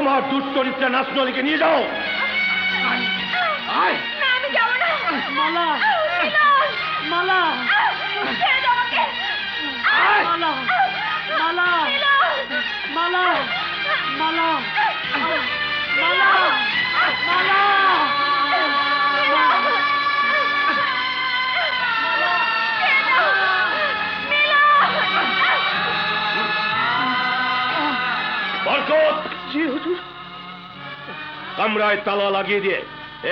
তোমার দুশ্চরিত্রা নাচনলিকে নিয়ে যাও। আয়। না, আমি যাব না। মালা, মিলন! মালা, ছেড়ে দাও আমাকে। আয়। মালা, মালা, মিলন! মালা, মালা, মালা, মালা। বরকত, জি হুজুর। কামরায় তালা লাগিয়ে দিয়ে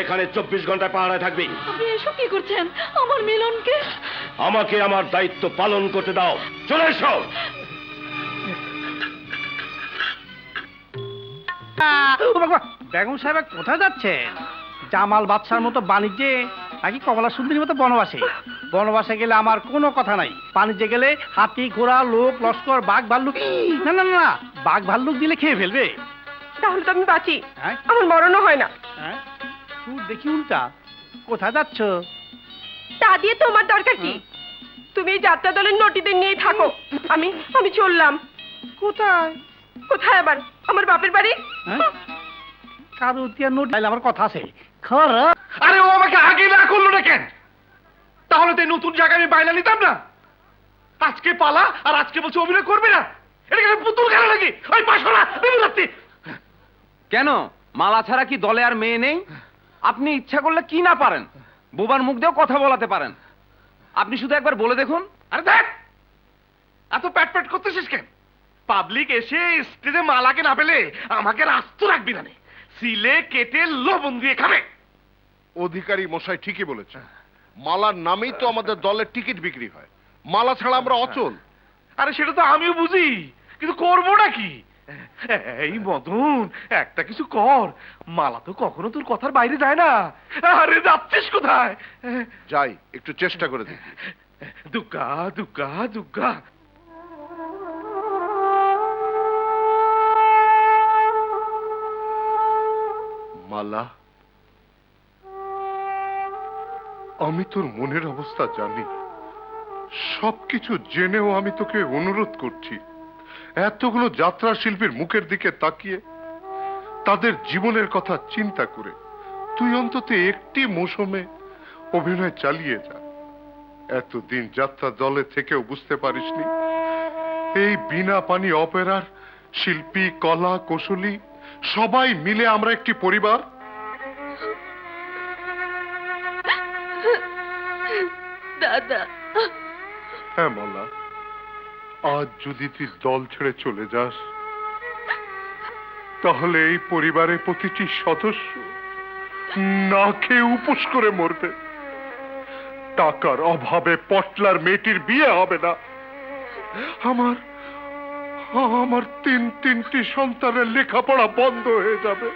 এখানে 24 ঘন্টায় পাহারায় থাকবি। আপনি এসব কি করছেন? আমার মিলনকে। আমাকে আমার দায়িত্ব পালন করতে দাও। চলে এসো। বেগম সাহেব কোথায় যাচ্ছেন? জামাল বাদশার মতো বাণিজ্যে নাকি কমলা সুন্দরীর মতো বনবাসে? বনবাসে গেলে আমার কোনো কথা নাই, বাণিজ্যে গেলে হাতি ঘোড়া লোক লস্কর বাঘ ভাল্লুক। না না না, বাঘ ভাল্লুক দিলে খেয়ে ফেলবে। তাহলে তো আমি বাঁচি, হ্যাঁ আমার মরণও হয় না। হ্যাঁ, তুই দেখি উল্টা। কোথায় যাচ্ছ? তা দিয়ে তোমার দরকার কি? তুমি এই যাত্রা দলের নটিদের নিয়েই থাকো। আমি আমি চললাম। কোথায়? কোথায় আবার? আমার বাপের বাড়ি। হ্যাঁ? কারো তিয়া নোট আমার কথা আছে। খরা আরে ও আমাকে আগে না করলো না কেন? তাহলে তো এই নতুন জায়গায় আমি বাইনা নিতাম না। আজকে পালা আর আজকে বলছে অভিনয় করবে না। এটা কি পুতুল খেলা নাকি? ওই পাশরা বিমলাতি। কেন মালা ছাড়া কি দলে আর মেয়ে নেই? আপনি ইচ্ছা করলে কি না পারেন, বোবার মুখ দিয়েও কথা বলাতে পারেন। আপনি শুধু একবার বলে দেখুন। আরে দেখ, এত প্যাট প্যাট করতেছিস কেন? পাবলিক এসে স্টেজে মালাকে না পেলে আমাকে রাস্ত রাখবি না, সিলে কেটে লবণ দিয়ে খাবে। অধিকারী মশাই ঠিকই বলেছে, মালার নামেই তো আমাদের দলের টিকিট বিক্রি হয়। মালা ছাড়া আমরা অচল। আরে সেটা তো আমিও বুঝি, কিন্তু করবোটা কি? এই মদন, একটা কিছু কর। মালা তো কখনো তোর কথার বাইরে যায় না। আরে যাচ্ছিস কোথায়? যাই, একটু চেষ্টা করে দেখি। দুগ্গা দুগ্গা দুগ্গা। মালা, আমি তোর মনের অবস্থা জানি। সবকিছু জেনেও আমি তোকে অনুরোধ করছি, এতগুলো যাত্রা শিল্পীর মুখের দিকে তাকিয়ে তাদের জীবনের কথা চিন্তা করে তুই অন্তত একটি মৌসুমে অভিনয় চালিয়ে যা। এতদিন যাত্রা দলে থেকেও বুঝতে পারিসনি এই বিনা পানি অপেরার শিল্পী, কলা কৌশলী সবাই মিলে আমরা একটি পরিবার। দাদা, হ্যাঁ মালা, আজ যদি তুই দল ছেড়ে চলে যাস তাহলে এই পরিবারের প্রতিটি সদস্য না খেয়ে উপোস করে মরবে। টাকার অভাবে পটলার মেয়েটির বিয়ে হবে না। আমার আমার তিনটি সন্তানের লেখাপড়া বন্ধ হয়ে যাবে।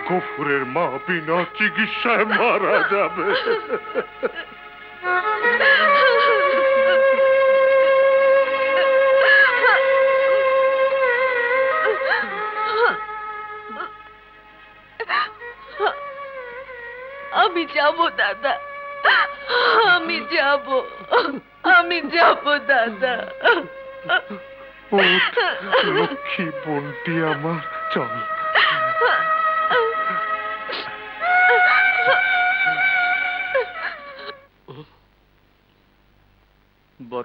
গফুরের মা বিনা চিকিৎসায় মারা যাবে। আমি যাব দাদা, আমি যাব, আমি যাব দাদা। লক্ষ্মী বোনটি আমার, চল।